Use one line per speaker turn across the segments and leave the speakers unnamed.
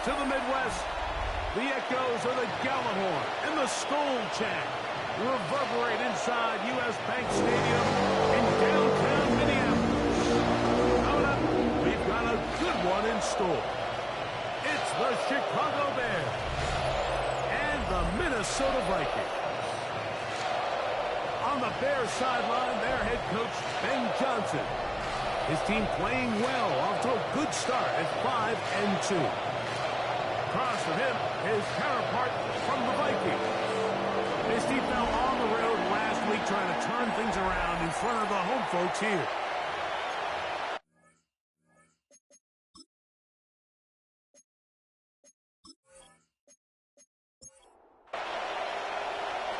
to the Midwest. The echoes of the Gallahorn and the Skull chant reverberate inside U.S. Bank Stadium in downtown Minneapolis. Coming up, we've got a good one in store. It's the Chicago Bears and the Minnesota Vikings. On the Bears sideline, their head coach, Ben Johnson. His team playing well, off to a good start at 5-2. Across from him, his counterpart from the Vikings. His team fell on the road last week trying to turn things around in front of the home folks here.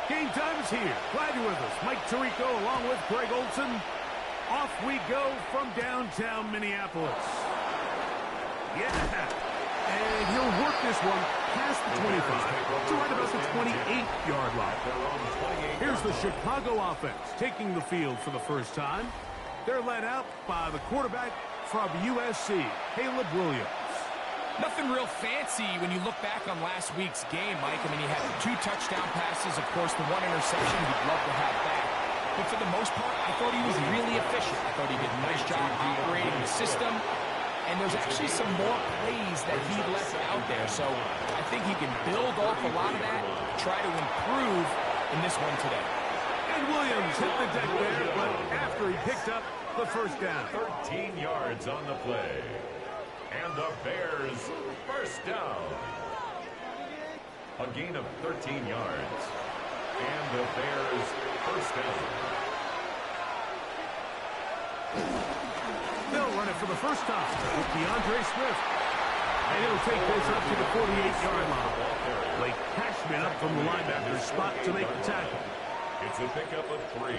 Game time is here. Glad you're with us. Mike Tirico along with Greg Olson. Off we go from downtown Minneapolis. Yeah. And he'll work this one past the 25 to right about the 28-yard line. Here's the Chicago offense taking the field for the first time. They're led out by the quarterback from USC, Caleb Williams.
Nothing real fancy when you look back on last week's game, Mike. I mean, he had 2 touchdown passes, of course, the 1 interception. We'd love to have that. But for the most part, I thought he was really efficient. I thought he did a nice job operating the system. And there's actually some more plays that he left out there. So I think he can build off a lot of that, try to improve in this one today.
And Williams hit the deck there, but after he picked up the first down.
13 yards on the play. And the Bears first down. A gain of 13 yards. And the Bears first down.
They'll run it for the first time with DeAndre Swift. And he'll take this up to the 48-yard line. Blake Cashman up from the linebacker's spot to make the tackle.
It's a pickup of 3.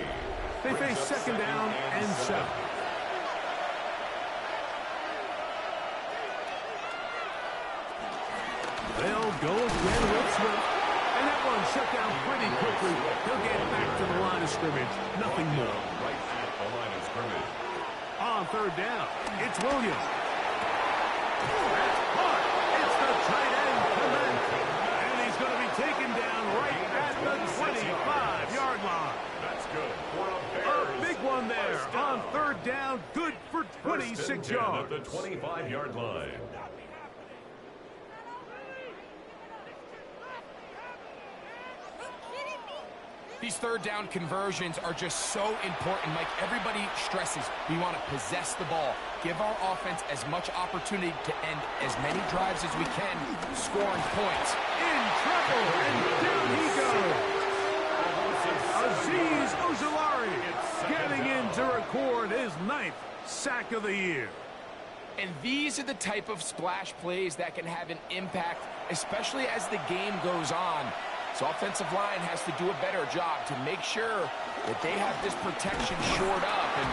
They face second down and 7. They'll go again with Swift. And that one shut down pretty quickly. He'll get back to the line of scrimmage. Nothing more.
Right at the line of scrimmage.
On third down, it's Williams. That's caught. It's the tight end, Kinetik. And he's going to be taken down right at the 25-yard line.
That's good for a Bears.
A big one there on third down. Good for 26 yards.
At the 25-yard line.
These third down conversions are just so important, Mike. Everybody stresses we want to possess the ball, give our offense as much opportunity to end as many drives as we can, scoring points.
In trouble, and down he goes. Azeez Ojulari getting in to record his 9th sack of the year.
And these are the type of splash plays that can have an impact, especially as the game goes on. So offensive line has to do a better job to make sure that they have this protection shored up. And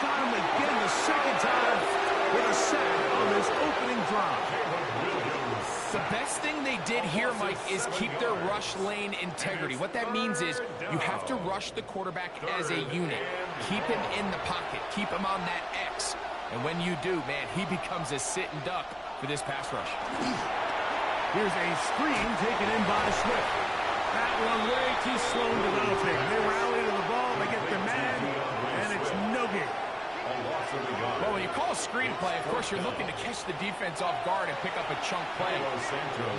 got him again the second time with a sack on this opening drive.
The best thing they did here, Mike, is keep their rush lane integrity. What that means is you have to rush the quarterback as a unit. Keep him in the pocket. Keep him on that X. And when you do, man, he becomes a sit and duck for this pass rush.
Here's a screen taken in by Swift. That one way too slow developing. They rally to the ball, they get the man, and it's no gain.
Well, when you call a screen play, of course, you're looking to catch the defense off guard and pick up a chunk play.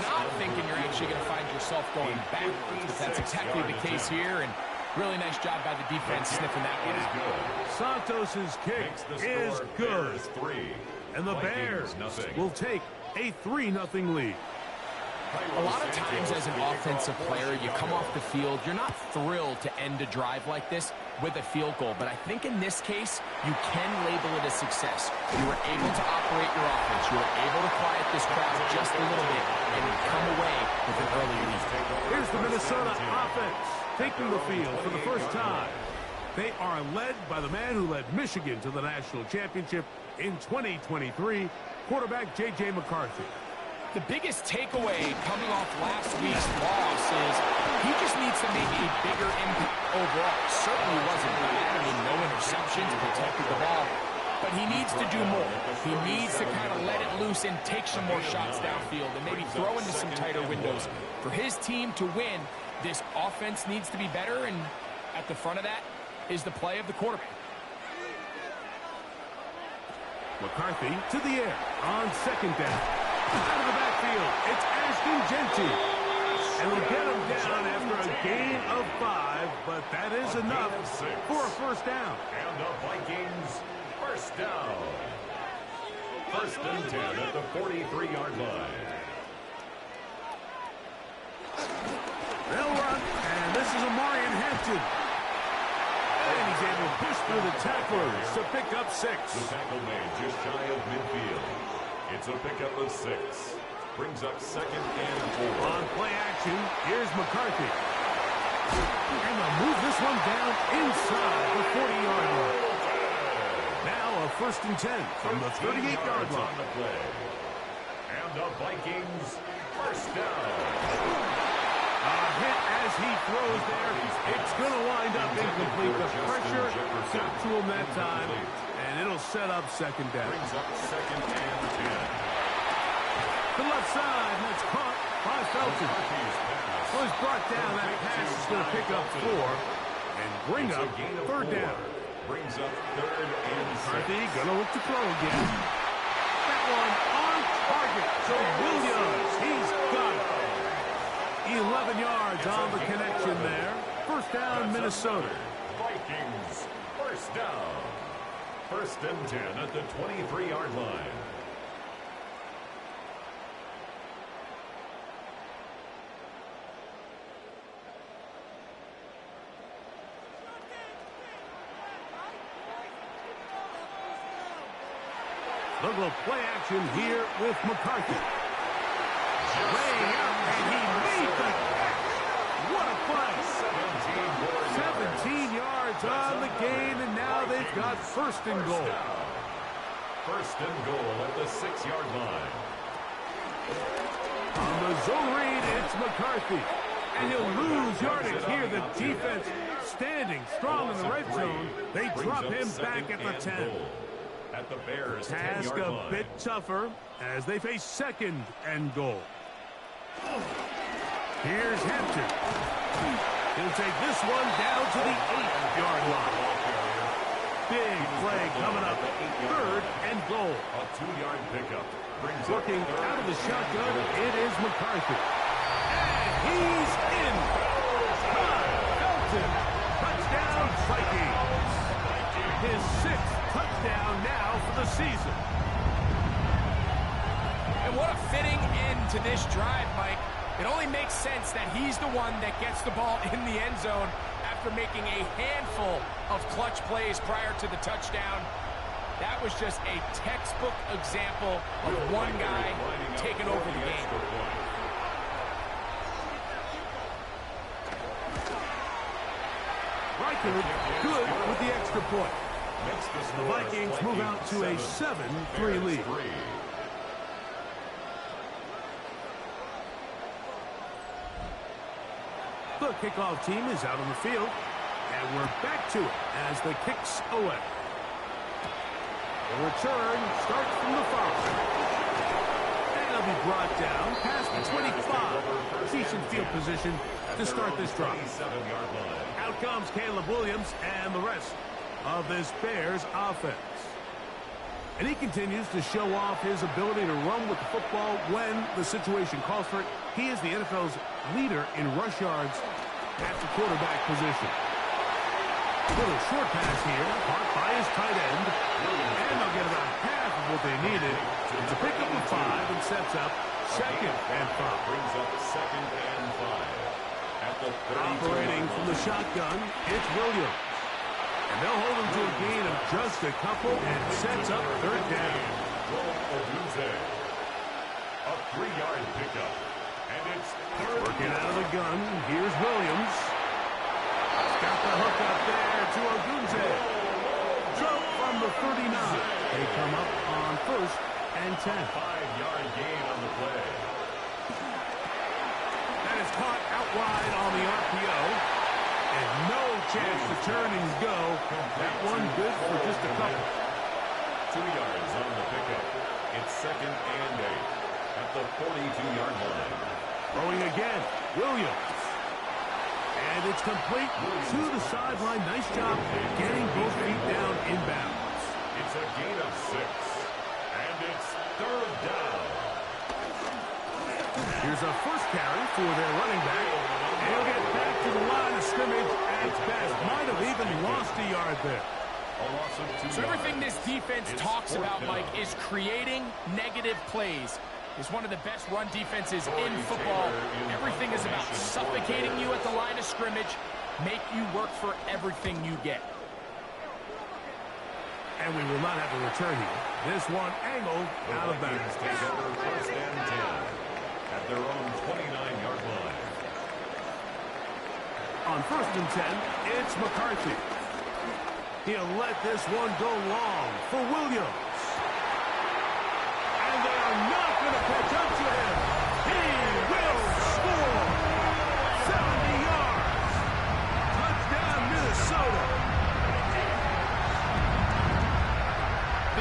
Not thinking you're actually going to find yourself going backwards, but that's exactly the case here, and really nice job by the defense sniffing that one out.
Santos's kick is good. And the Bears will take a 3-0 lead.
A lot of times as an offensive player, you come off the field, you're not thrilled to end a drive like this with a field goal. But I think in this case, you can label it a success. You were able to operate your offense. You were able to quiet this crowd just a little bit and come away with an early lead.
Here's the Minnesota offense taking the field for the first time. They are led by the man who led Michigan to the national championship in 2023, quarterback J.J. McCarthy.
The biggest takeaway coming off last week's loss is he just needs to make a bigger impact overall. Certainly wasn't bad. I mean, no interceptions, protected the ball. but he needs to do more. He needs to kind of let it loose and take some more shots downfield and maybe throw into some tighter windows. For his team to win, this offense needs to be better, and at the front of that is the play of the quarterback.
McCarthy to the air on second down. Out of the backfield, it's Ashton Genty. And we'll get him down after a gain of 5, but that is enough for a first down.
And the Vikings first down. First and 10 at the 43-yard line.
They'll run, and this is Amarian Hampton. And he's able to push through the tacklers to pick up 6.
The tackle made just shy of midfield. It's a pickup of 6. Brings up second and 4.
On play action, here's McCarthy. And they'll move this one down inside the 40-yard line. Now a first and 10 from the 38-yard line.
On the play. And the Vikings first down.
A hit as he throws there. It's going to wind up incomplete. The pressure got to him that time, and it'll set up second down.
Brings up second and 10.
The left side, and that's caught by Felton. Well, he's brought down. That pass is going to pick up 4 and bring up third down.
Brings up third and 6.
McCarthy going to look to throw again. That one on target. So Williams, he's got it. 11 yards on the connection there. First down, Minnesota.
Vikings, first down. First and 10 at the 23-yard line.
Look at play action here with McCarthy. Laying out, and he made the catch. What a play. 17 yards on the gain, and now they've got first and goal.
First and goal at the 6-yard line.
On the zone read, it's McCarthy. And he'll lose yardage here. The defense standing strong in the red zone. They drop him back at the 10.
At the Bears'
Task
10-yard
a
line.
bit tougher as they face second and goal. Here's Hampton. He'll take this one down to the 8-yard line. Big play coming up. Third and goal.
A 2-yard pickup. Brings
Working
up
out of the shotgun, it is McCarthy. And he's in. Felton. Touchdown, Vikings. His 6th touchdown now for the season.
And what a fitting end to this drive, Mike. It only makes sense that he's the one that gets the ball in the end zone after making a handful of clutch plays prior to the touchdown. That was just a textbook example of one guy taking over the game.
Riker good with the extra point. The Vikings move out to a 7-3 lead. The kickoff team is out on the field, and we're back to it as the kick's away. The return starts from the 5. And he'll be brought down past the 25. Decent field position to start this drive. Out comes Caleb Williams and the rest of this Bears offense. And he continues to show off his ability to run with the football when the situation calls for it. He is the NFL's leader in rush yards at the quarterback position. Little short pass here, caught by his tight end. And they'll get about half of what they needed. It's a pickup of 5 and sets up second and 5.
Brings up second and 5. At the 32.
Operating from the shotgun, it's Williams. And they'll hold him to a gain of just a couple and sets up third down.
A 3-yard pickup. And it's
working out of the gun. Here's Williams. Got the hook up there to Ogunze. Jump from the 39. They come up on first and 10.
5-yard gain on the play.
That is caught out wide on the RPO. And no chance to turn and go. That one good for just a couple.
2 yards on the pickup. It's 2nd and 8 at the 42-yard line.
Throwing again, Williams. And it's complete to the sideline. Nice job getting both feet down inbounds.
It's a gain of 6. And it's 3rd down.
Here's a first carry for their running back. And he'll get back to the line of scrimmage at best. Might have even lost a yard there.
So everything this defense talks about, Mike, is creating negative plays. It's one of the best run defenses in football. Everything is about suffocating you at the line of scrimmage, make you work for everything you get.
And we will not have a return here. This one angled out of bounds.
Take over 1st and 10 at their own 29-yard line.
On 1st and 10, it's McCarthy. He'll let this one go long for Williams. And they are not going to catch up to him. He will score. 70 yards. Touchdown, Minnesota.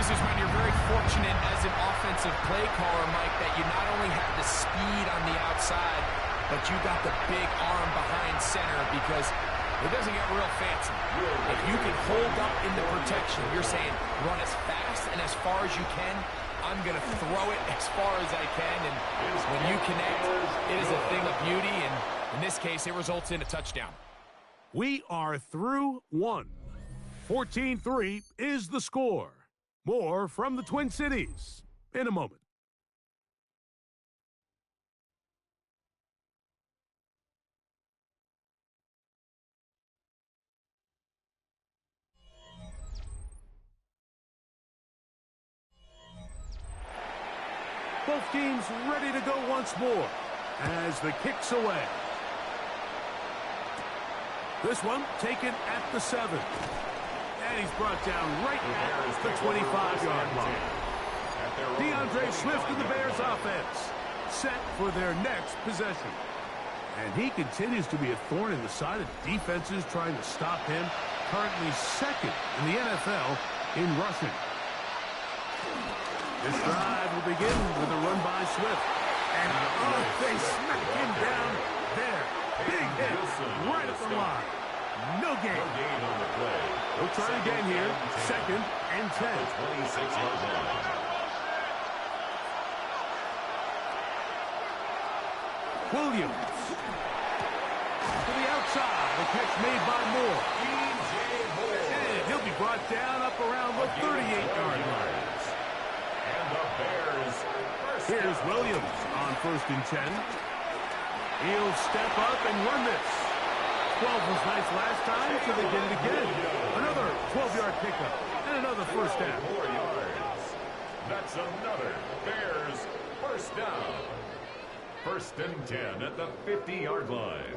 This is when you're very fortunate as an offensive play caller, Mike, that you not only have the speed on the outside, but you got the big arm behind center, because it doesn't get real fancy. If you can hold up in the protection, you're saying run as fast and as far as you can. I'm going to throw it as far as I can, and when you connect, it is a thing of beauty, and in this case, it results in a touchdown.
We are through one. 14-3 is the score. More from the Twin Cities in a moment. Both teams ready to go once more as the kick's away. This one taken at the 7. And he's brought down right at the 25-yard line. DeAndre Swift and the Bears offense set for their next possession. And he continues to be a thorn in the side of defenses trying to stop him. Currently 2nd in the NFL in rushing. This drive will begin with a run by Swift. And they smack him down there. Big hit right at the line. No gain.
No gain on the play.
We'll try it again here. 2nd and 10.
26-yard line.
Williams. To the outside. The catch made by Moore. And he'll be brought down up around the 38-yard line.
And the Bears.
Here's Williams on 1st and 10. He'll step up and run this. 12 was nice last time, so they did it again. Another 12-yard pickup and another first down.
4 yards. That's another Bears first down. 1st and 10 at the 50-yard line.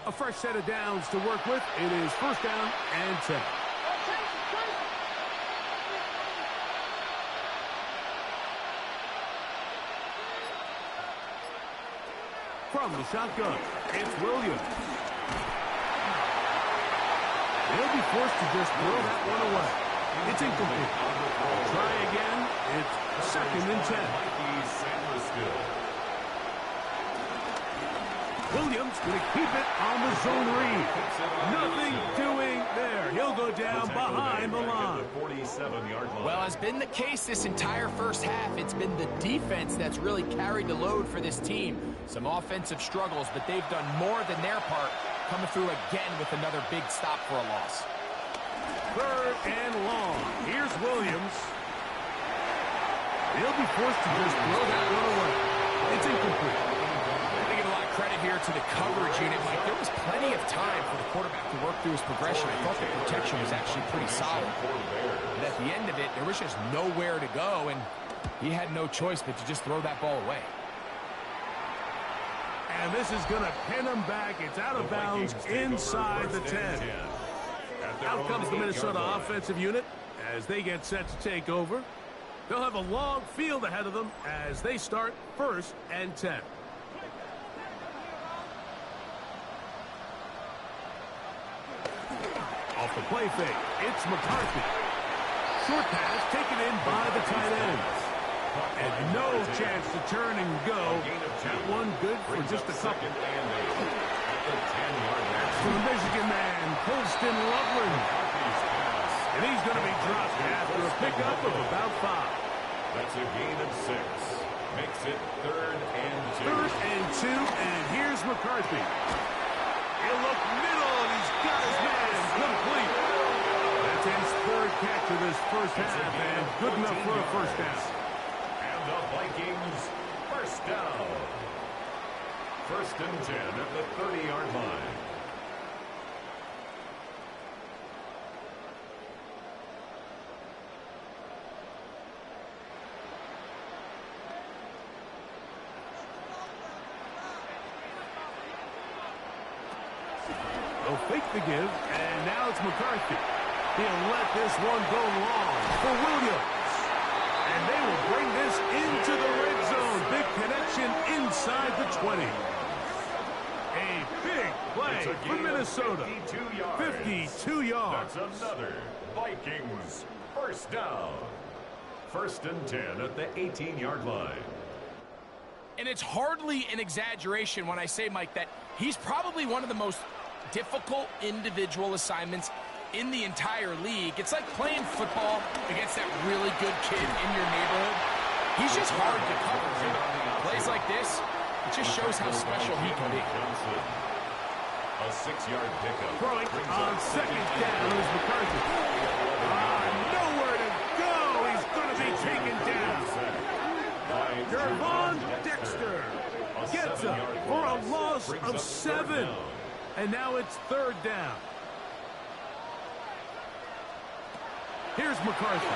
A fresh set of downs to work with. It is 1st down and 10. From the shotgun, it's Williams. They'll be forced to just throw that one away. It's incomplete. Try again. It's 2nd and 10. Williams going to keep it on the zone read. Nothing doing there. He'll go down behind the line.
Well, as been the case this entire first half, it's been the defense that's really carried the load for this team. Some offensive struggles, but they've done more than their part, coming through again with another big stop for a loss.
3rd and long. Here's Williams. He'll be forced to just throw that one away. It's incomplete.
I give a lot of credit here to the coverage unit, Mike. There was plenty of time for the quarterback to work through his progression. I thought the protection was actually pretty solid. But at the end of it, there was just nowhere to go, and he had no choice but to just throw that ball away.
And this is going to pin him back. It's out of bounds inside the 10. Out comes the Minnesota offensive unit as they get set to take over. They'll have a long field ahead of them as they start 1st and 10. A off the play fake. It's McCarthy. Short pass taken in by the tight end. And no chance to turn and go. That one good for just a couple. To the Michigan man, Colston Loveland. And he's going to be dropped after a pickup of about 5.
That's a gain of 6. Makes it 3rd and 2.
3rd and 2, and here's McCarthy. He'll look middle, and he's got his man complete. That's his 3rd catch of this first half, and good enough for a first down.
And the Vikings first down. 1st and 10 at the 30-yard line.
They'll fake the give, and now it's McCarthy. He'll let this one go long for Williams. And they will bring this into the red zone. Big connection inside the 20. A big play for Minnesota. 52 yards.
That's another Vikings first down. 1st and 10 at the 18-yard line.
And it's hardly an exaggeration when I say, Mike, that he's probably one of the most difficult individual assignments in the entire league. It's like playing football against that really good kid in your neighborhood. He's just hard to cover. Plays like this, it just shows how special he can be.
A 6-yard pickup.
Throwing on 2nd down is McCarthy. Nowhere to go. He's going to be taken down. Gervon Dexter gets up for a loss of 7. And now it's 3rd down. Here's McCarthy.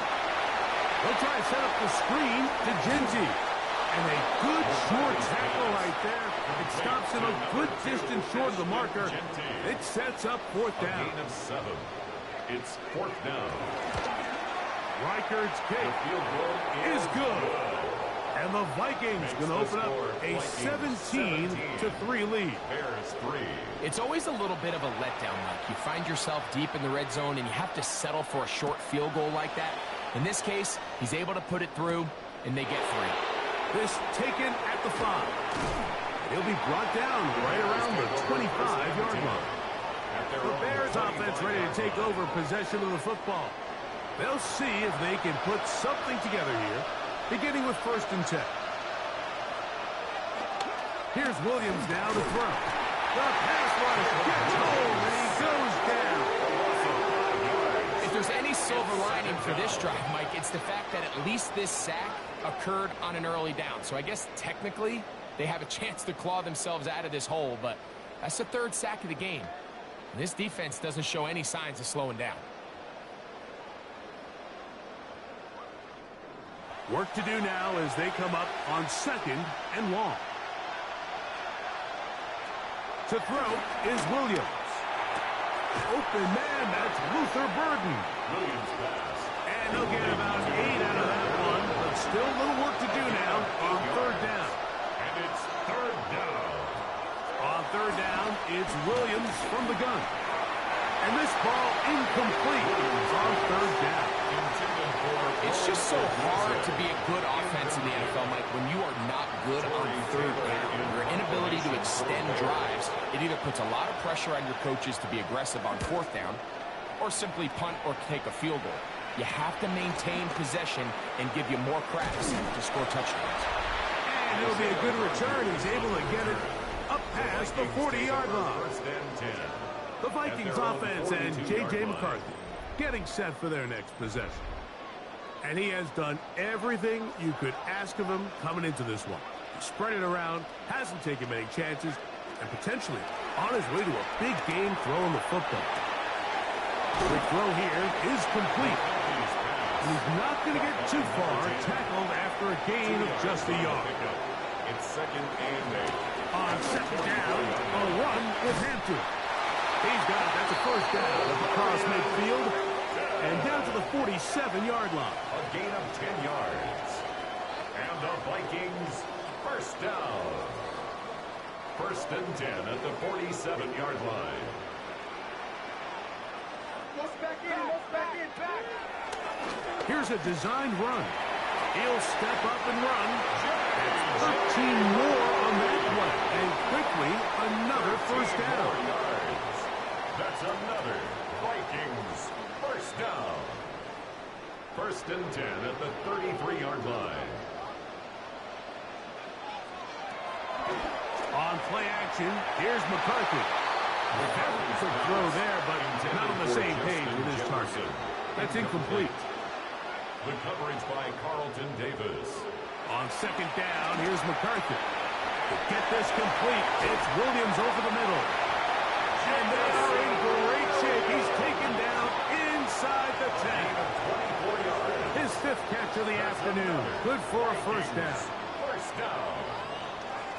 They'll try to set up the screen to Genji. And a good short tackle right there. It stops him a good distance short of the marker. It sets up 4th down.
A gain of 7. It's 4th down.
Reichard's kick
Field goal
is good. And the Vikings going to open up a 17-3 lead.
Bears 3.
It's always a little bit of a letdown, Mike. You find yourself deep in the red zone, and you have to settle for a short field goal like that. In this case, he's able to put it through, and they get 3.
This taken at the 5. He'll be brought down right around the 25-yard line. The Bears offense ready to take over possession of the football. They'll see if they can put something together here, beginning with 1st and 10. Here's Williams now to throw. The pass rush gets home, and he goes down.
If there's any silver lining for this drive, Mike, it's the fact that at least this sack occurred on an early down. So I guess technically they have a chance to claw themselves out of this hole, but that's the 3rd sack of the game. And this defense doesn't show any signs of slowing down.
Work to do now as they come up on 2nd and long. To throw is Williams. Open man, that's Luther Burden.
Williams pass.
And they'll get about 8 out of that one, but still a little work to do now on 3rd down.
And it's 3rd down.
On 3rd down, it's Williams from the gun. And this ball incomplete on 3rd down.
It's just so hard to be a good offense in the NFL, Mike, when you are not good on 3rd down. Your inability to extend drives, it either puts a lot of pressure on your coaches to be aggressive on 4th down or simply punt or take a field goal. You have to maintain possession and give you more cracks to score touchdowns.
And it'll be a good return. He's able to get it up past the 40-yard line. The Vikings offense and J.J. McCarthy getting set for their next possession. And he has done everything you could ask of him coming into this one. He spread it around, hasn't taken many chances, and potentially on his way to a big game throwing the football. The throw here is complete. And he's not going to get too far, tackled after a gain of just a yard.
It's 2nd and 8.
On 2nd down, a run with Hampton. He's got it. That's a 1st down up across midfield and down to the 47-yard line.
A gain of 10 yards. And the Vikings first down. 1st and 10 at the 47-yard line.
Here's a designed run. He'll step up and run. That's 13 more on that play. And quickly, another first down.
That's another Vikings first down. First and 10 at the 33-yard line.
On play action, here's McCarthy. Quick throw there, but not on the same page with his target. That's incomplete.
The coverage by Carlton Davis.
On second down, here's McCarthy. To get this complete, it's Williams over the middle. And they are in great shape. He's taken down inside the 10. His fifth catch of the afternoon. Good for a first down.
First down.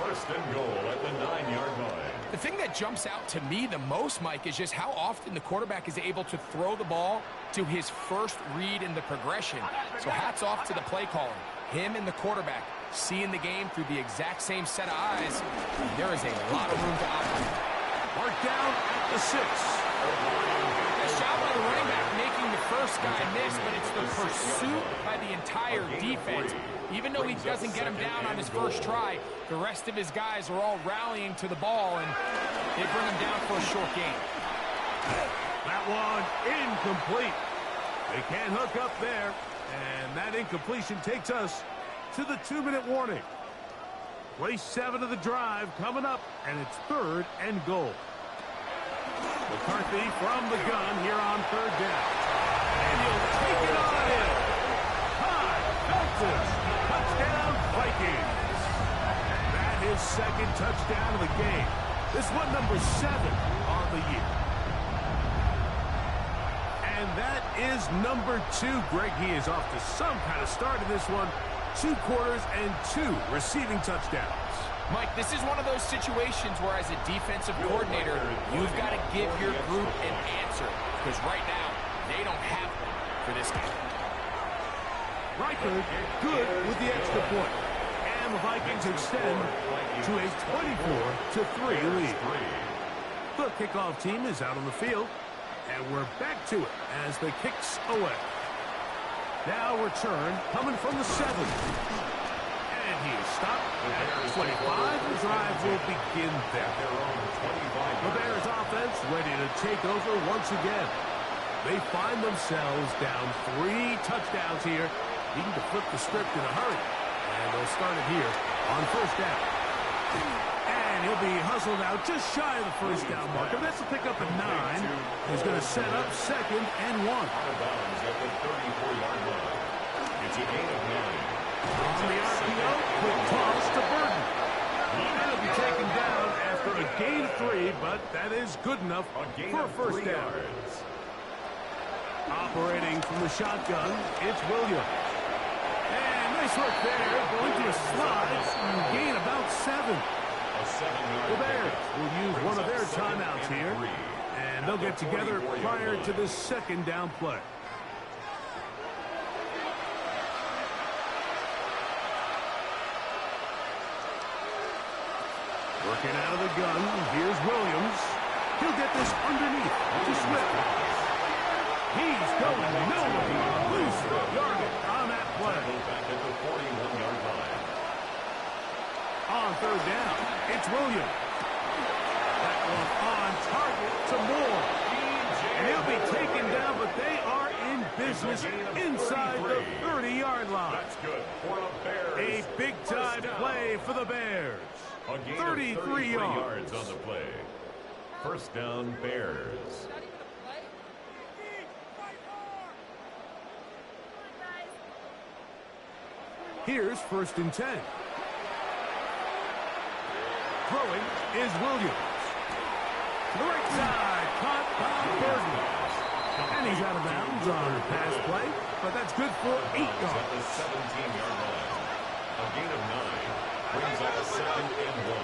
First and goal at the 9-yard line.
The thing that jumps out to me the most, Mike, is just how often the quarterback is able to throw the ball to his first read in the progression. So hats off to the play calling. Him and the quarterback seeing the game through the exact same set of eyes. There is a lot of room to operate.
Mark down at the 6.
A shot by the running back making the first guy miss, but it's the pursuit by the entire defense. Even though he doesn't get him down on his first try, the rest of his guys are all rallying to the ball, and they bring him down for a short gain.
That one incomplete. They can't hook up there, and that incompletion takes us to the 2-minute warning. Play 7 of the drive coming up, and it's third and goal. McCarthy from the gun here on third down. And he'll take it on in. High, Felton, touchdown, Vikings. That is second touchdown of the game. This one number 7 on the year. And that is number 2. Greg, he is off to some kind of start in this one. 2 quarters and 2 receiving touchdowns.
Mike, this is one of those situations where as a defensive coordinator, you've got to give your group an answer. Because right now, they don't have one for this game.
Riker good with the extra point. And the Vikings extend to a 24-3 lead. The kickoff team is out on the field. And we're back to it as the kicks away. Now return coming from the 7. And he is stopped at 25. The drive will begin there. The Bears offense ready to take over once again. They find themselves down 3 touchdowns here, needing to flip the script in a hurry. And they'll start it here on first down. And he'll be hustled out just shy of the first down marker. That's a pickup at 9. He's going to set up second and 1.
At the 34-yard line. It's a gain of 9.
On the RPO, quick toss to Burton. That'll be taken down after a gain of 3, but that is good enough for a first down. Operating from the shotgun, it's Williams. And nice work there, going to a slide and gain about 7. The Bears will use one of their timeouts here, and they'll get together prior to this second down play. Working out of the gun, here's Williams. He'll get this underneath to Swift. He's going nowhere. Loose yardage on that play.
Back at the 41-yard line.
On third down, it's Williams. That one on target to Moore. And he'll be taken down, but they are in business inside the 30-yard line.
That's good for the Bears.
A big-time play for the Bears. 33 yards
on the play. First down, Bears.
Here's first and 10. Throwing is Williams. To the right side, caught by Burton. And he's out of bounds on a pass play, but that's good for 8 yards.
At the 17-yard line. A gain of 9 brings up a second and 1.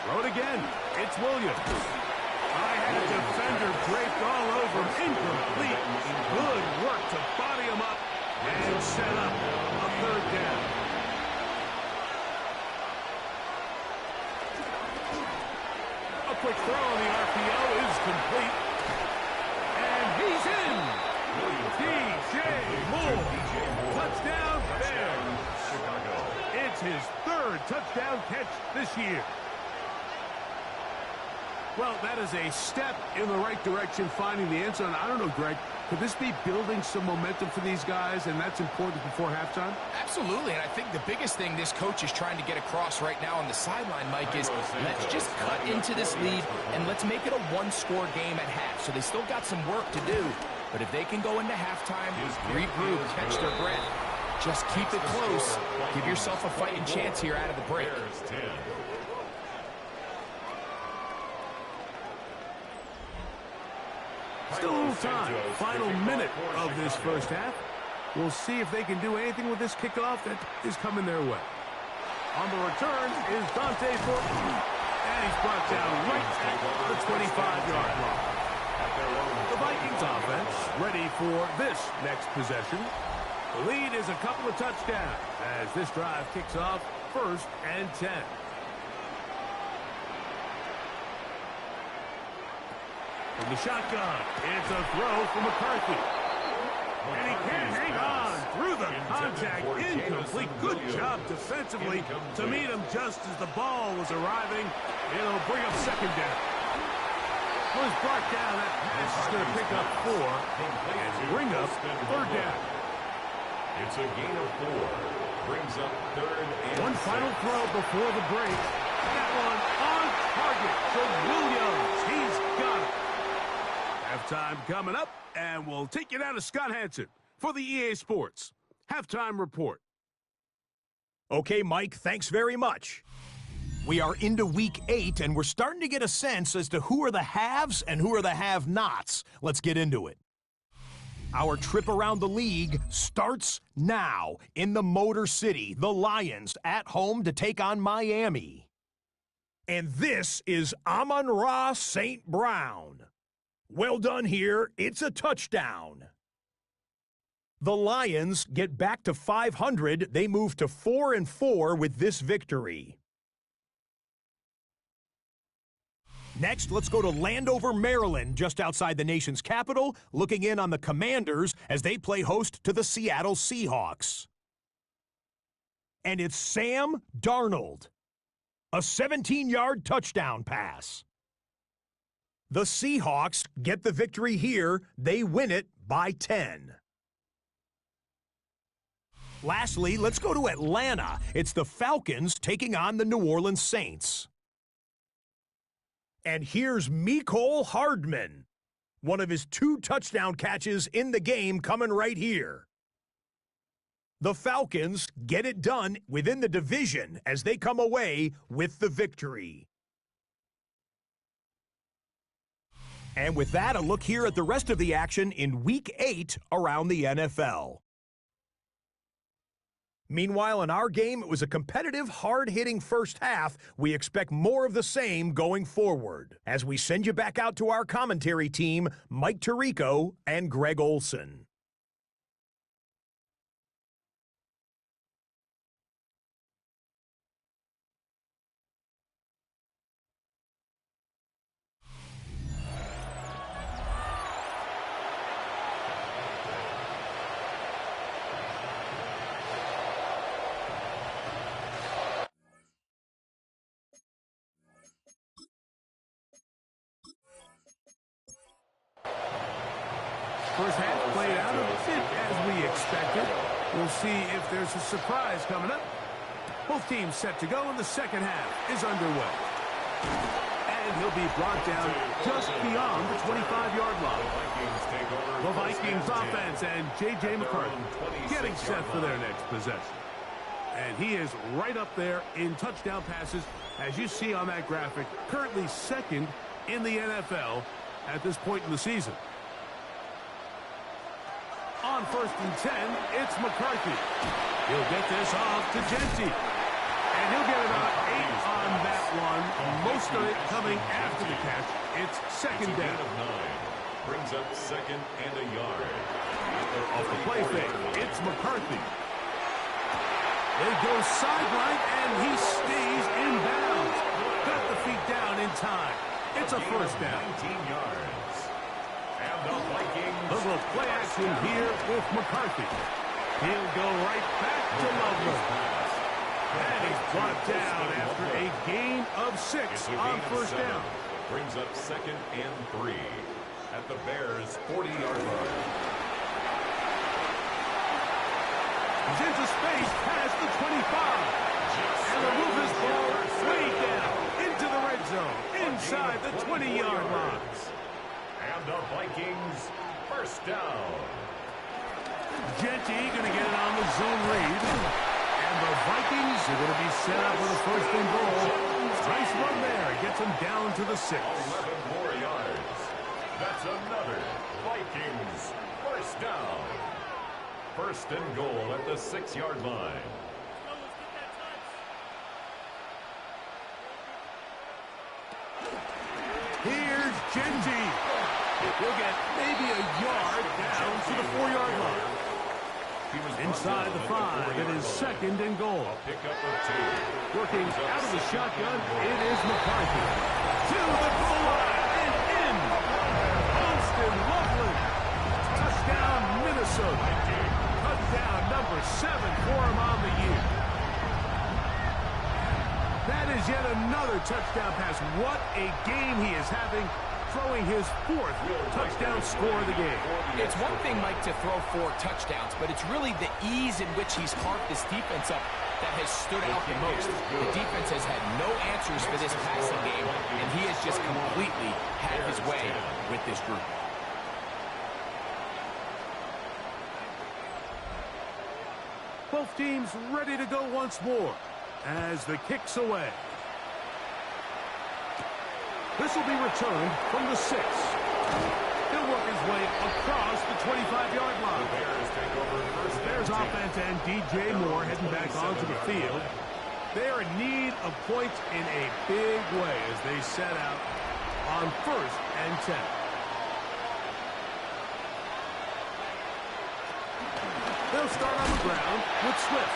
Throw it again. It's Williams. I had a defender draped all over him. Incomplete. Good work to body him up and set up a third down. A quick throw on the RPO. Well, that is a step in the right direction, finding the end zone. I don't know, Greg, could this be building some momentum for these guys, and that's important before halftime?
Absolutely, and I think the biggest thing this coach is trying to get across right now on the sideline, Mike, is let's just cut into this lead, and let's make it a one-score game at half. So they still got some work to do, but if they can go into halftime, regroup, catch their breath, just keep it close, give yourself a fighting chance here out of the break.
Still a little time. Final minute of this first half. We'll see if they can do anything with this kickoff that is coming their way. On the return is Dante Fortin. And he's brought down right at the 25-yard line. The Vikings offense ready for this next possession. The lead is a couple of touchdowns as this drive kicks off 1st and 10. From the shotgun, it's a throw from McCarthy. And he can't hang on through the contact. Incomplete. Good job defensively to meet him just as the ball was arriving. It'll bring up second down. Was brought down. That pass is going to pick up 4 and bring up third down.
It's a gain of 4. Brings up 3rd and
one final throw before the break. That one on target. So Williams, he's got it. Halftime coming up, and we'll take you down to Scott Hansen for the EA Sports Halftime Report.
Okay, Mike, thanks very much. We are into Week 8, and we're starting to get a sense as to who are the haves and who are the have-nots. Let's get into it. Our trip around the league starts now in the Motor City. The Lions at home to take on Miami. And this is Amon-Ra St. Brown. Well done here. It's a touchdown. The Lions get back to 500. They move to 4-4 with this victory. Next, let's go to Landover, Maryland, just outside the nation's capital, looking in on the Commanders as they play host to the Seattle Seahawks. And it's Sam Darnold. A 17-yard touchdown pass. The Seahawks get the victory here. They win it by 10. Lastly, let's go to Atlanta. It's the Falcons taking on the New Orleans Saints. And here's Mecole Hardman. One of his 2 touchdown catches in the game coming right here. The Falcons get it done within the division as they come away with the victory. And with that, a look here at the rest of the action in Week 8 around the NFL. Meanwhile, in our game, it was a competitive, hard-hitting first half. We expect more of the same going forward as we send you back out to our commentary team, Mike Tirico and Greg Olson.
First half played out a bit as we expected. We'll see if there's a surprise coming up. Both teams set to go, and the second half is underway. And he'll be brought down just beyond the 25-yard line. The Vikings offense and J.J. McCarthy getting set for their next possession. And he is right up there in touchdown passes, as you see on that graphic, currently second in the NFL at this point in the season. On 1st and 10, it's McCarthy. He'll get this off to Genty. And he'll get about 8 on that one. Most of it coming after the catch. It's second down.
Brings up 2nd and a yard.
Off the play fake, it's McCarthy. They go sideline, and he stays in bounds. Got the feet down in time. It's a first down.
19 yards. And the Vikings.
A little play action here with McCarthy. He'll go right back to Loveland. And he's brought down after a gain of 6 on first down.
Brings up 2nd and 3 at the Bears' 40-yard line.
He's into space past the 25. And the move is ball way down into the red zone, inside the 20-yard line.
And the Vikings first down.
Genty going to get it on the zone read. And the Vikings are going to be set up with a first and goal. Nice run there. Gets them down to the 6.
11 more yards. That's another Vikings first down. First and goal at the 6-yard line.
Here's Genty. He'll get maybe a yard down to the 4-yard line. Inside the 5, it is 2nd and goal.
Pickup of 2.
Working out of the shotgun, it is McCarthy. To the goal line and in. Austin Loveland. Touchdown, Minnesota. Touchdown number 7 for him on the year. That is yet another touchdown pass. What a game he is having, throwing his 4th touchdown score of the game.
It's one thing, Mike, to throw 4 touchdowns, but it's really the ease in which he's carved this defense up that has stood out the most. The defense has had no answers for this passing game, and he has just completely had his way with this group.
Both teams ready to go once more as the kick's away. This will be returned from the 6. He'll work his way across the 25-yard line.
The Bears take over first.
Bears offense and DJ Moore heading back onto the field. They are in need of points in a big way as they set out on 1st and 10. They'll start on the ground with Swift.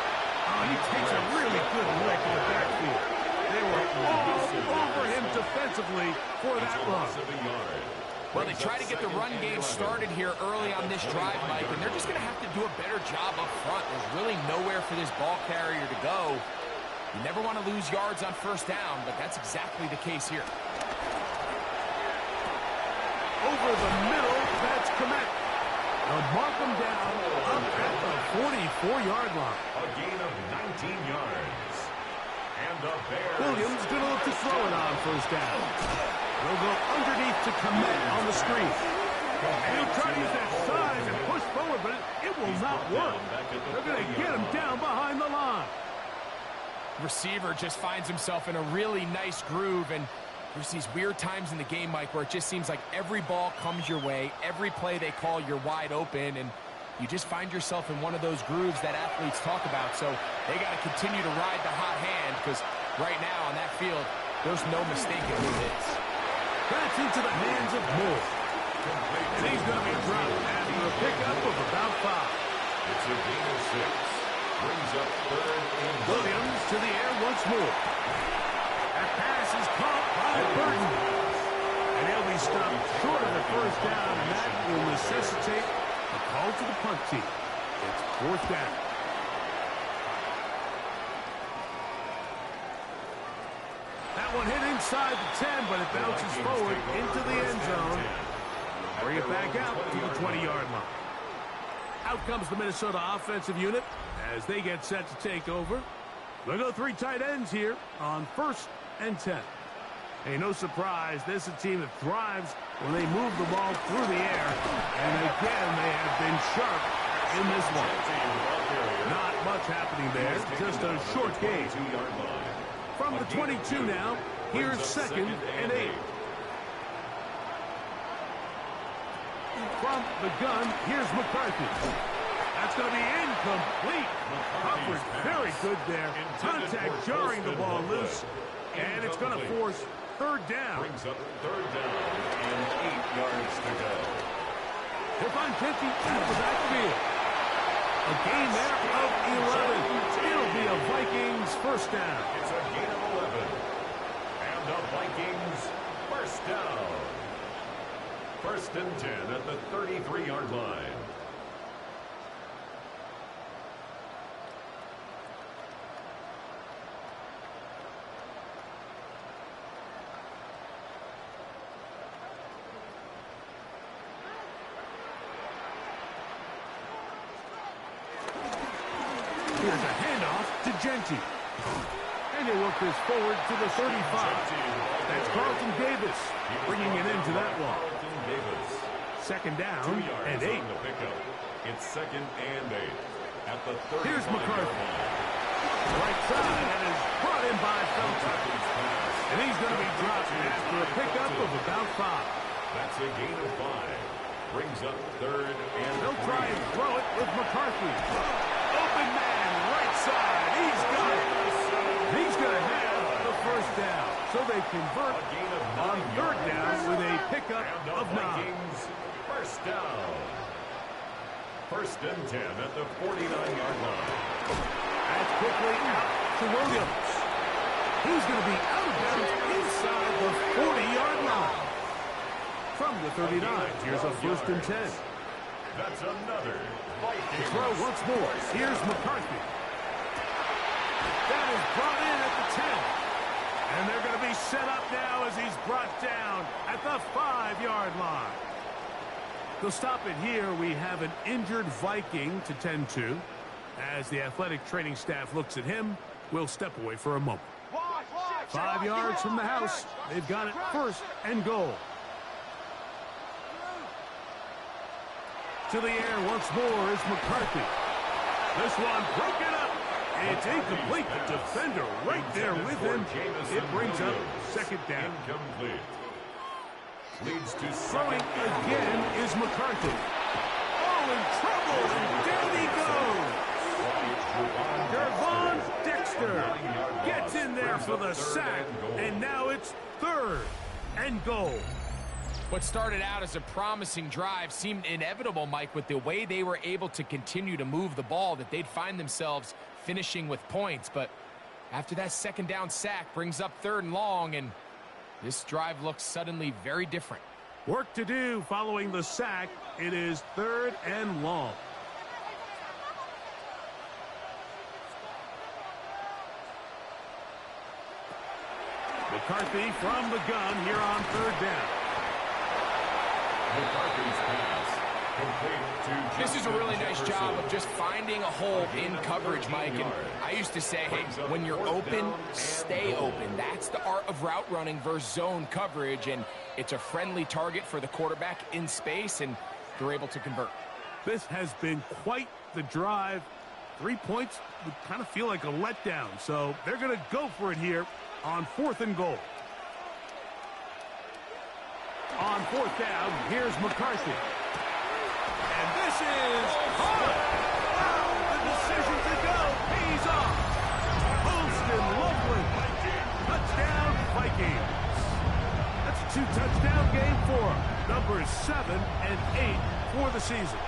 Oh, he takes a really good lick in the backfield. They were all over him defensively for that run.
Well, they try to get the run game started here early on this drive, Mike, and they're just going to have to do a better job up front. There's really nowhere for this ball carrier to go. You never want to lose yards on 1st down, but that's exactly the case here.
Over the middle, that's Kinetik. They'll mark him down up at the 44-yard line.
A gain of 19 yards. And the Bears.
Williams going to look to throw it on 1st down. They'll go underneath to Kinetik on the screen. And he'll try to use that size and push forward, but it will not work. They're going to get him down behind the line.
Receiver just finds himself in a really nice groove, and there's these weird times in the game, Mike, where it just seems like every ball comes your way, every play they call, you're wide open, and you just find yourself in one of those grooves that athletes talk about. So they got to continue to ride the hot hand, because right now on that field, there's no mistaking who it is.
That's into the hands of Moore. And he's going to be dropped after a pickup of about 5.
It's a gain of 6. Brings up 3rd and
Williams to the air once more. That pass is caught by Burton. And he'll be stopped short of the 1st down, and that will necessitate a call to the punt team. It's 4th down. That one hit inside the 10, but it bounces forward into the end zone. Bring it back out to the 20-yard line. Out comes the Minnesota offensive unit as they get set to take over. They'll go 3 tight ends here on 1st and 10. Hey, no surprise, this is a team that thrives when they move the ball through the air. And again, they have been sharp in this one. Not much happening there, just a short game. From the 22 now, here's 2nd and 8. From the gun, here's McCarthy. That's going to be incomplete. Covered very good there. Contact jarring the ball loose. And it's going to force 3rd down.
Brings up 3rd down and 8 yards to go.
He'll find Genty out of the backfield. A gain there of 11. It'll be a Vikings 1st down.
It's a gain of 11. And the Vikings 1st down. 1st and 10 at the 33-yard line.
Here's a handoff to Genti. And they work this forward to the 35. That's Carlton Davis bringing it into that one. Second down and 8.
It's second and 8 at the 35.
Here's McCarthy. Right side and is brought in by Felton. And he's going to be dropped after a pickup of about 5.
That's a gain of 5. Brings up third and
They'll try and throw it with McCarthy. Open man, right side. He's got it. He's going to have the first down. So they convert on third down with a pickup of 9.
Vikings first down. First and 10 at the 49-yard line.
That's quickly out to Williams. He's going to be out of bounds inside the 40-yard line. From the 39, here's a first and 10.
That's another Vikings.
Throw once more. Here's McCarthy. That is brought in at the 10. And they're going to be set up now as he's brought down at the 5-yard line. They'll stop it here. We have an injured Viking to tend to. As the athletic training staff looks at him, we'll step away for a moment. 5 yards from the house. They've got it first and goal. To the air once more is McCarthy. This one broken up. It's incomplete. The defender right there with him. It brings up second down.
Incomplete. Leads to
Throwing
second
again is McCarthy. Oh, in trouble, and down he goes. Gervon Dexter gets in there for the sack, and now it's third and goal.
What started out as a promising drive seemed inevitable, Mike, with the way they were able to continue to move the ball, that they'd find themselves finishing with points. But after that second down sack brings up third and long, and this drive looks suddenly very different.
Work to do following the sack. It is third and long. McCarthy from the gun here on third down.
McCarthy's pass.
This is a really nice job of just finding a hole in coverage, Mike. And I used to say, hey, when you're open, stay open. That's the art of route running versus zone coverage, and it's a friendly target for the quarterback in space, and they're able to convert.
This has been quite the drive. 3 points would kind of feel like a letdown, so they're going to go for it here on fourth and goal. On fourth down, here's McCarthy. And this is hard. Wow, the decision to go pays off. Holston Loveland. Touchdown, Vikings. That's a 2-touchdown game for him. Numbers 7 and 8 for the season.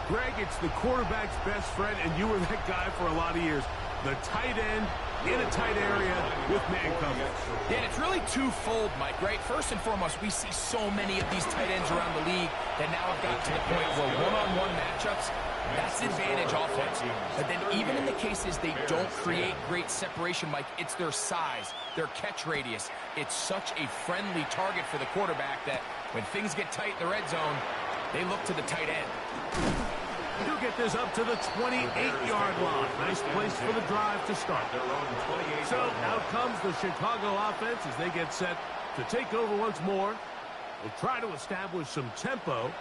Greg, it's the quarterback's best friend, and you were that guy for a lot of years. The tight end in a tight area with man coverage.
Yeah, it's really twofold, Mike, right? First and foremost, we see so many of these tight ends around the league that now have got to the point where one-on-one matchups, that's advantage offense. But then even in the cases they don't create great separation, Mike, it's their size, their catch radius. It's such a friendly target for the quarterback that when things get tight in the red zone, they look to the tight end.
He'll get this up to the 28-yard line. Nice place for the drive to start. So out comes the Chicago offense as they get set to take over once more. They'll try to establish some tempo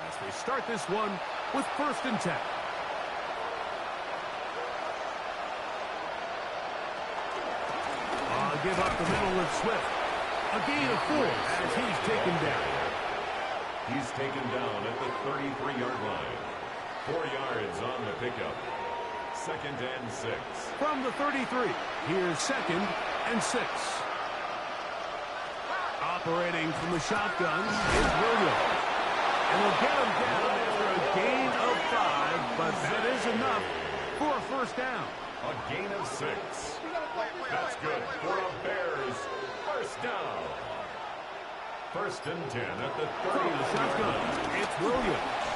as they start this one with first and 10. Give up the middle with Swift. A gain of 4 as he's taken down.
He's taken down at the 33-yard line. 4 yards on the pickup. Second and 6.
From the 33, here's second and 6. Operating from the shotgun is Williams. And they'll get him down after a gain of 5, but that is enough for a first down.
A gain of 6. That's good for a Bears first down. First and 10 at the 30.
From the shotgun, it's Williams.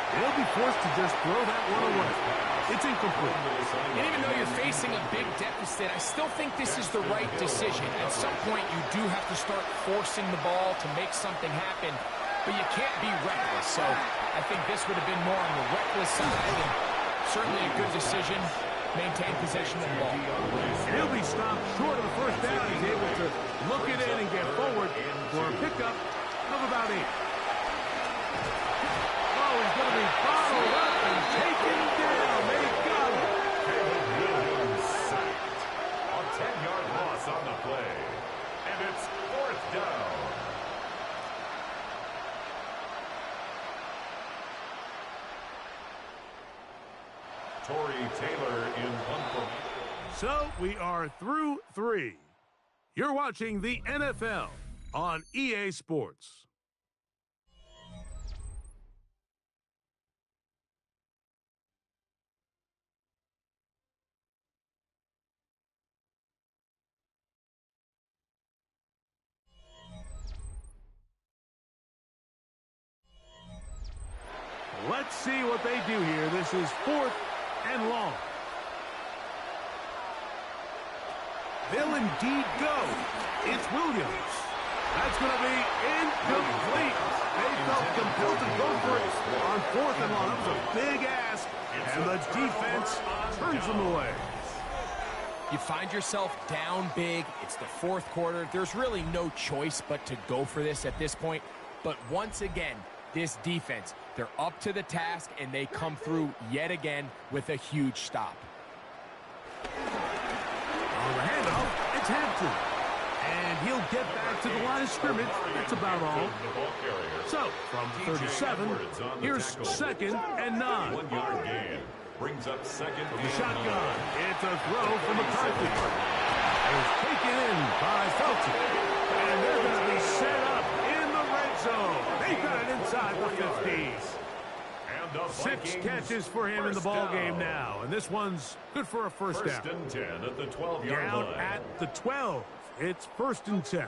They'll be forced to just throw that one away. It's incomplete.
And even though you're facing a big deficit, I still think this is the right decision. At some point, you do have to start forcing the ball to make something happen, but you can't be reckless. So I think this would have been more on the reckless side, and certainly a good decision. Maintain possession of the ball.
And he'll be stopped short of the first down. He's able to look it in and get forward for a pickup of about 8. Oh, he's going to be followed up and taken down. They got him.
Sacked. A 10-yard loss on the play. And it's 4th down. Torrey Taylor in punt formation.
So we are through 3. You're watching the NFL on EA Sports. Let's see what they do here. This is 4th and long. They'll indeed go. It's Williams. That's going to be incomplete. They felt compelled to go for it on 4th and long. That was a big ask, and the defense turns them away.
You find yourself down big. It's the 4th quarter. There's really no choice but to go for this at this point. But once again, this defense, they're up to the task, and they come through yet again with a huge stop.
On the handoff, it's Hampton. And he'll get back to the line of scrimmage. That's about all. So, from 37, here's 2nd and 9.
1-yard gain. Brings up 2nd
From the
and
shotgun, it's a throw from McCarthy. It was taken in by Felton. And they're going to be set up in the red zone. They've got it inside the 50s. 6 catches for him in the ball game now. And this one's good for a first down.
1st and 10 at the 12-yard
Down
line.
at the 12. It's 1st and 10.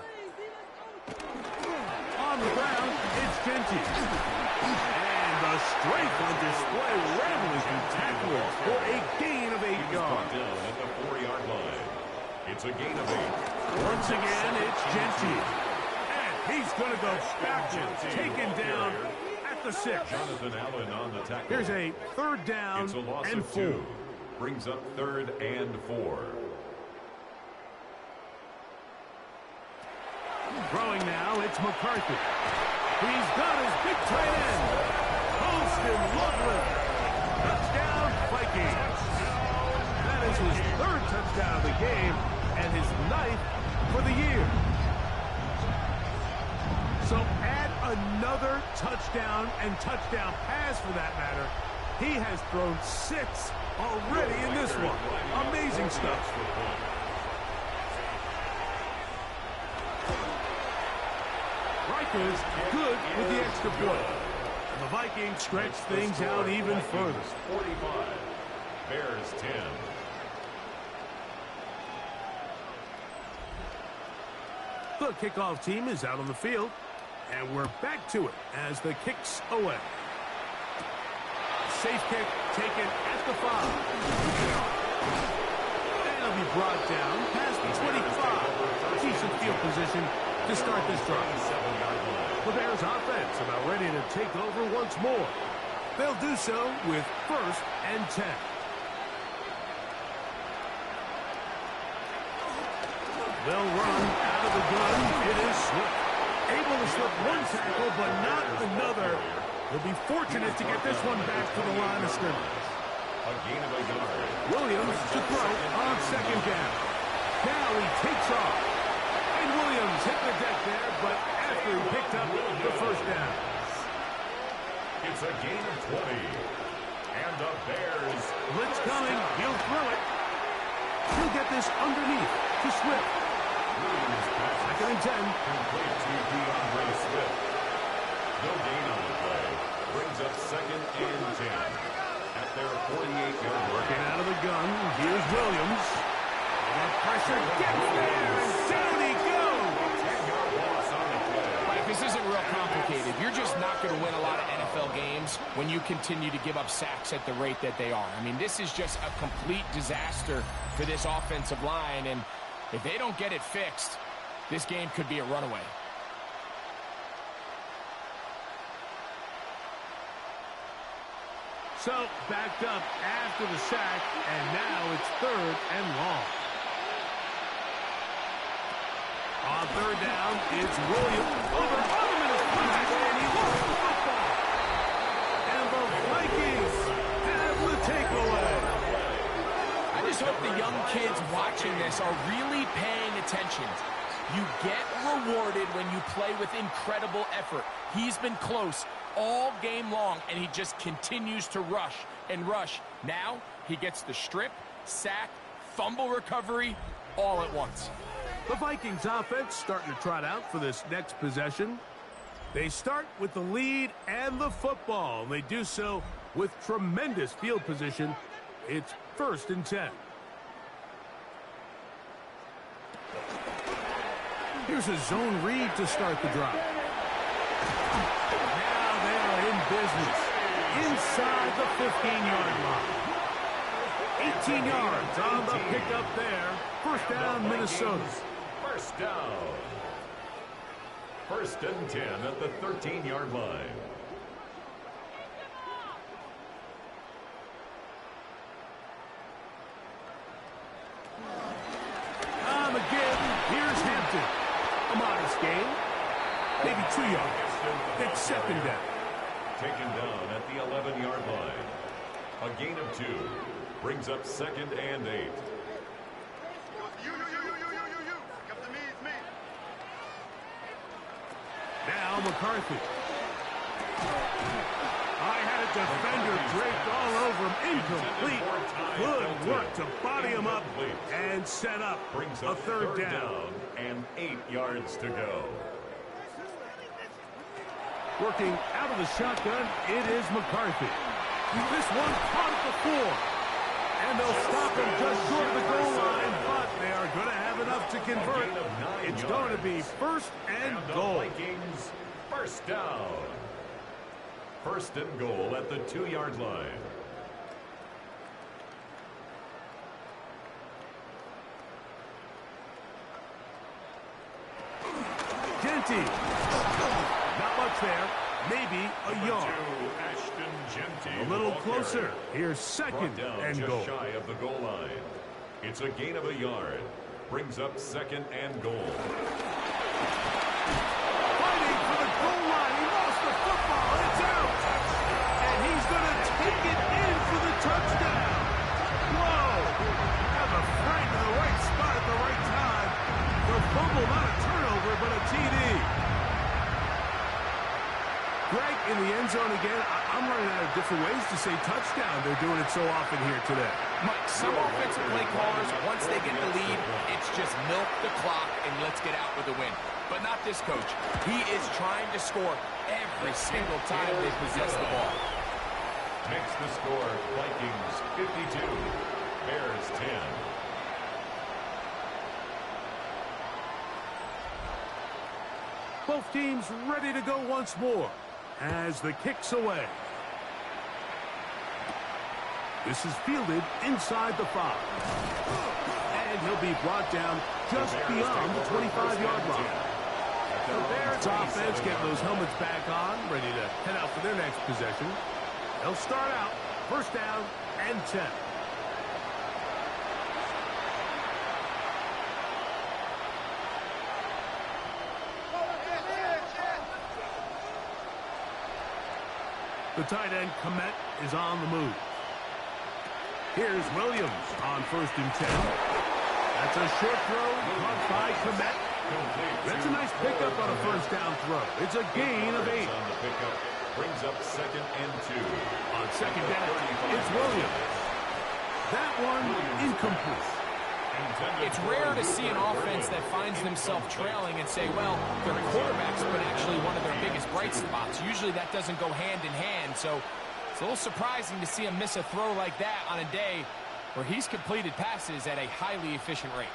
On the ground, it's Genty. And the strength on display, rambling through tacklers for a gain of 8 yards.
Down at the 4-yard line. It's a gain of 8.
Once again, it's Genty. And he's going to go backwards, taken down at the 6.
Jonathan Allen on the tackle.
Here's a 3rd down
It's a loss
and
of
4.
2. Brings up 3rd and 4.
Throwing now, it's McCarthy. He's got his big tight end. Holston Loveland. Touchdown, Vikings. That is his 3rd touchdown of the game and his 9th for the year. So add another touchdown and touchdown pass for that matter. He has thrown 6 already in this one. Amazing stuff. Rikers good with the extra point. And the Vikings stretch things out even further.
45. Bears 10.
The kickoff team is out on the field. And we're back to it as the kick's away. Safe kick taken at the 5. And it'll be brought down past the 25. Decent field position to start this drive. The Bears offense about ready to take over once more. They'll do so with 1st and 10. They'll run out of the gun. It is Swift. Able to slip one tackle, but not another. He'll be fortunate to get this one back to the line of scrimmage.
A gain of a yard.
Williams to throw on 2nd down. Now he takes off. And Williams hit the deck there, but after he picked up the 1st down.
It's a gain of 20. And the Bears.
Blitz coming. He'll throw it. He'll get this underneath to Swift. 2nd and 10.
Complete to DeAndre Swift. No gain on the play. Brings up 2nd and 10. At their 48-yard line.
Working out of the gun. Here's Williams. That pressure gets there, and down he goes.
10-yard loss on the play.
Mike, this isn't real complicated. You're just not going to win a lot of NFL games when you continue to give up sacks at the rate that they are. I mean, this is just a complete disaster for this offensive line, and if they don't get it fixed, this game could be a runaway.
So, backed up after the sack, and now it's 3rd and long. On 3rd down, it's Williams. Over him in his flat, and he lost the football. And the Vikings have the takeaway.
I just hope the young kids watching this are really paying attention. You get rewarded when you play with incredible effort. He's been close all game long, and he just continues to rush and rush. Now, he gets the strip, sack, fumble recovery, all at once.
The Vikings offense starting to trot out for this next possession. They start with the lead and the football. They do so with tremendous field position. It's 1st and 10. Here's a zone read to start the drive. Now they are in business inside the 15-yard line. 18 yards on the pickup there. 1st down, Minnesota.
1st down. 1st and 10 at the 13-yard line.
Again, here's Hampton. A modest gain. Maybe 2 yards. It's 2nd down.
Taken down at the 11-yard line. A gain of 2. Brings up 2nd and 8.
Now McCarthy. I had a defender draped all over him. Incomplete. Good work to body him up and set up
Brings
a
up
3rd down.
and 8 yards to go.
Working out of the shotgun, it is McCarthy. This one caught at the 4. And they'll stop him just short of the goal line, but they are going to have enough to convert. It's going to be 1st and goal.
The Vikings 1st down. 1st and goal at the 2-yard line.
Genty. Not much there. Maybe a yard. A little closer. Here's 2nd and goal.
Just shy of the goal line. It's a gain of a yard. Brings up 2nd and goal.
Fighting for the goal line. He lost the football. It's out. And he's going to take it in for the touchdown. Whoa. Have a friend in the right spot at the right time. The fumble, not a turnover, but a TD. Greg, in the end zone again. I'm running out of different ways to say touchdown. They're doing it so often here today.
Mike, some offensive play callers, once they get the lead, it's just milk the clock and let's get out with a win. But not this coach. He is trying to score every single time they possess the ball.
Makes the score Vikings 52, Bears 10.
Both teams ready to go once more as the kick's away. This is fielded inside the 5. And he'll be brought down just beyond the 25-yard line. The Bears offense getting those helmets back on, ready to head out for their next possession. They'll start out 1st down and 10. The tight end, Komet, is on the move. Here's Williams on 1st and 10. That's a short throw caught by Komet. That's a nice pickup on a 1st down throw. It's a gain of 8.
On the pickup, brings up 2nd and 2.
On 2nd down, it's Williams. That one incomplete.
It's rare to see an offense that finds themselves trailing and say, well, their quarterback's been actually one of their biggest bright spots. Usually that doesn't go hand in hand, so it's a little surprising to see him miss a throw like that on a day where he's completed passes at a highly efficient rate.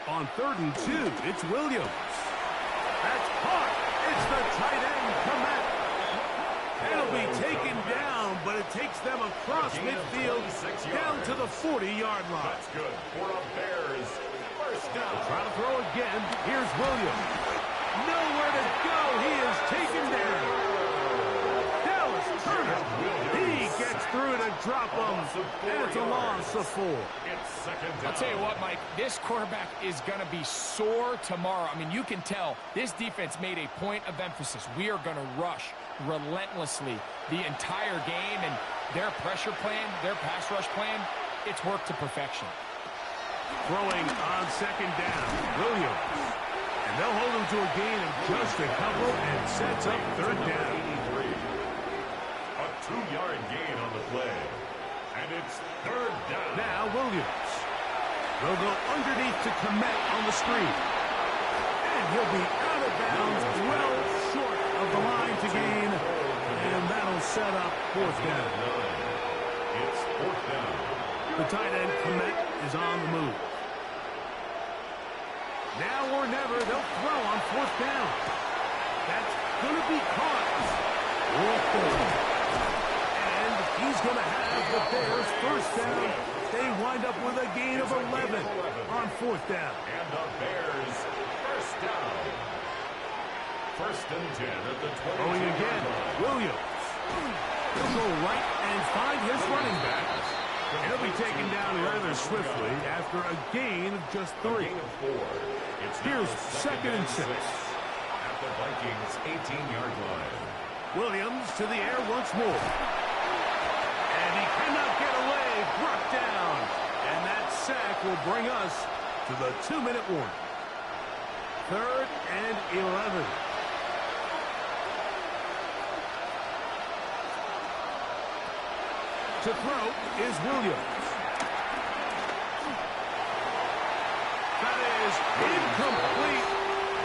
On 3rd and 2, it's Williams. That's caught. It's the tight end, Komet. It'll be taken down, but it takes them across midfield down to the 40-yard line.
That's good for a Bears 1st down.
Try to throw again. Here's Williams. Nowhere to go. He is taken down. And it's a loss of 4.
It's second down.
I'll tell you what, Mike, this quarterback is going to be sore tomorrow. I mean, you can tell this defense made a point of emphasis. We are going to rush relentlessly the entire game, and their pressure plan, their pass rush plan, it's worked to perfection.
Throwing on second down, Williams. And they'll hold him to a gain of just a couple and sets up third down.
83. A 2-yard gain on the play. And it's third down.
Now Williams. They'll go underneath to Kinetik on the screen. And he'll be out of bounds, well short of the line to gain. And that'll set up fourth down.
It's fourth down.
The tight end, Kinetik, is on the move. Now or never, they'll throw on fourth down. That's going to be caught. And he's going to have the Bears first down. They wind up with a gain of 11 on fourth down.
And the Bears first down. First and 10 at the 20.
Going again, Williams. He'll go right and find his running back. He'll be taken down rather swiftly after a gain of just 3.
Gain of 4.
Here's second and 6.
At the Vikings' 18-yard line.
Williams to the air once more. And he cannot get away. Brought down. And that sack will bring us to the 2-minute warning. Third and 11. To throw is Williams. That is incomplete.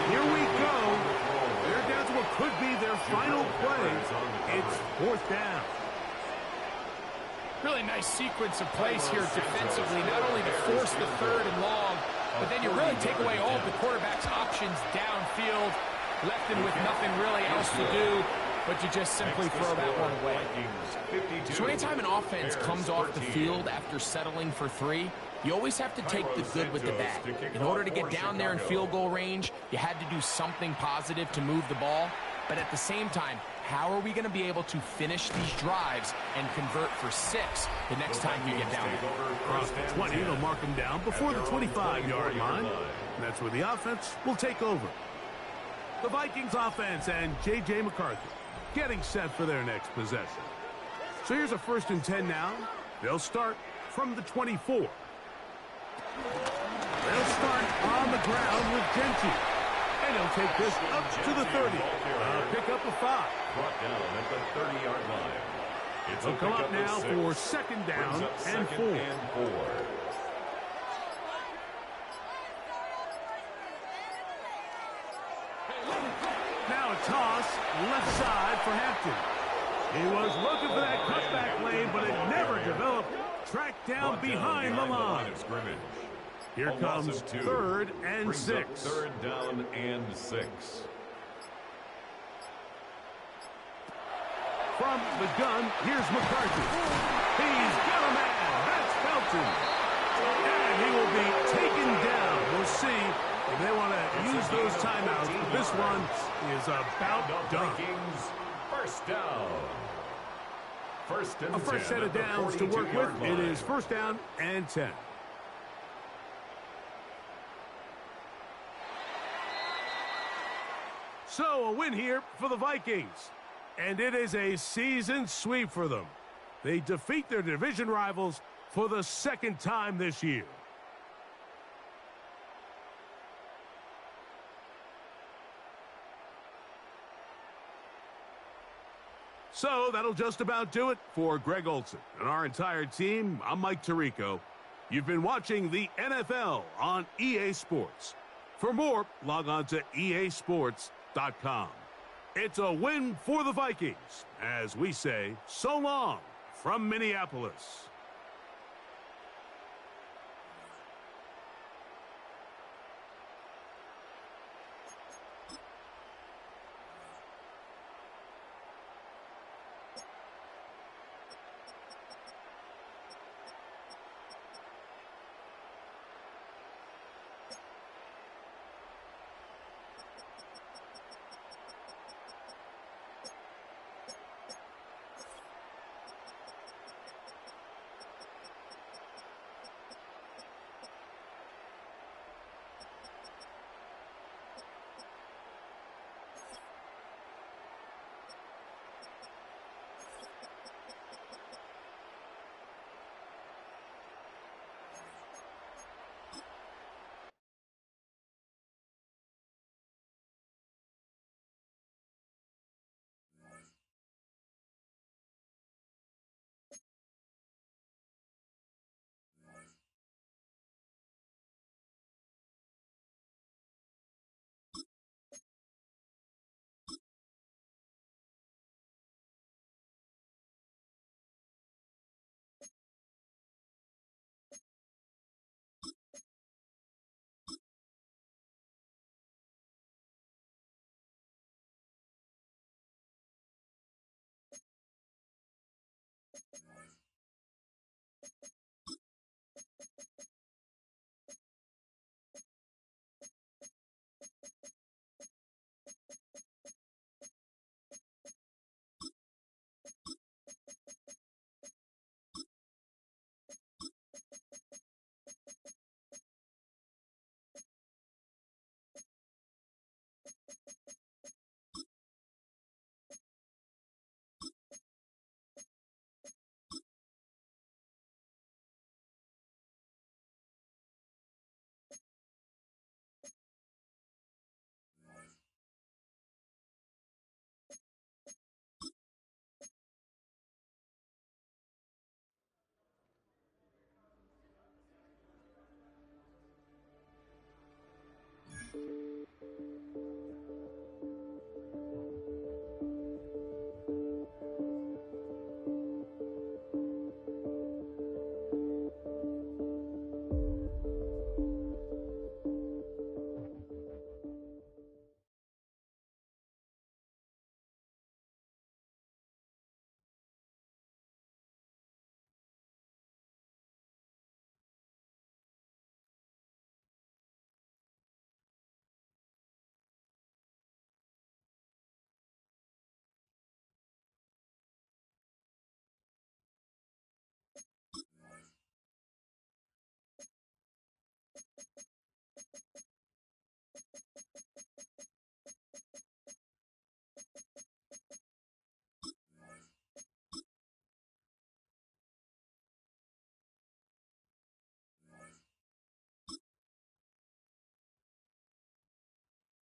Here we go. They're down to what could be their final play. It's fourth down.
Really nice sequence of plays here defensively, not only to force the third and long, but then you really take away all of the quarterback's options downfield, left him with nothing really else to do, but you just simply throw that one away. So anytime an offense comes off the field after settling for 3, you always have to take the good with the bad. In order to get down there in field goal range, you had to do something positive to move the ball. But at the same time, how are we going to be able to finish these drives and convert for 6 the next time you get down there?
Across the 20, they'll mark him down before the 25-yard line. And that's where the offense will take over. The Vikings offense and J.J. McCarthy getting set for their next possession. So here's a first and 10 now. They'll start from the 24. They'll start on the ground with Gentry. And he'll take this up to the 30. Pick up a 5.
Brought down at the 30-yard line. It's
They'll come up now for second down and 4. Now a toss left side for Hampton. He was looking for that cutback lane, but it never developed. Tracked down behind the line. Here comes third and 6.
Third down and 6.
From the gun, here's McCarthy. He's got a man. That's Felton. And he will be taken down. We'll see if they want to use those timeouts. But this one is about done.
First down. First and
A first set of downs to work with. It is first down and 10. So a win here for the Vikings. And it is a season sweep for them. They defeat their division rivals for the second time this year. So that'll just about do it for Greg Olson and our entire team. I'm Mike Tirico. You've been watching the NFL on EA Sports. For more, log on to easports.com. It's a win for the Vikings, as we say so long from Minneapolis.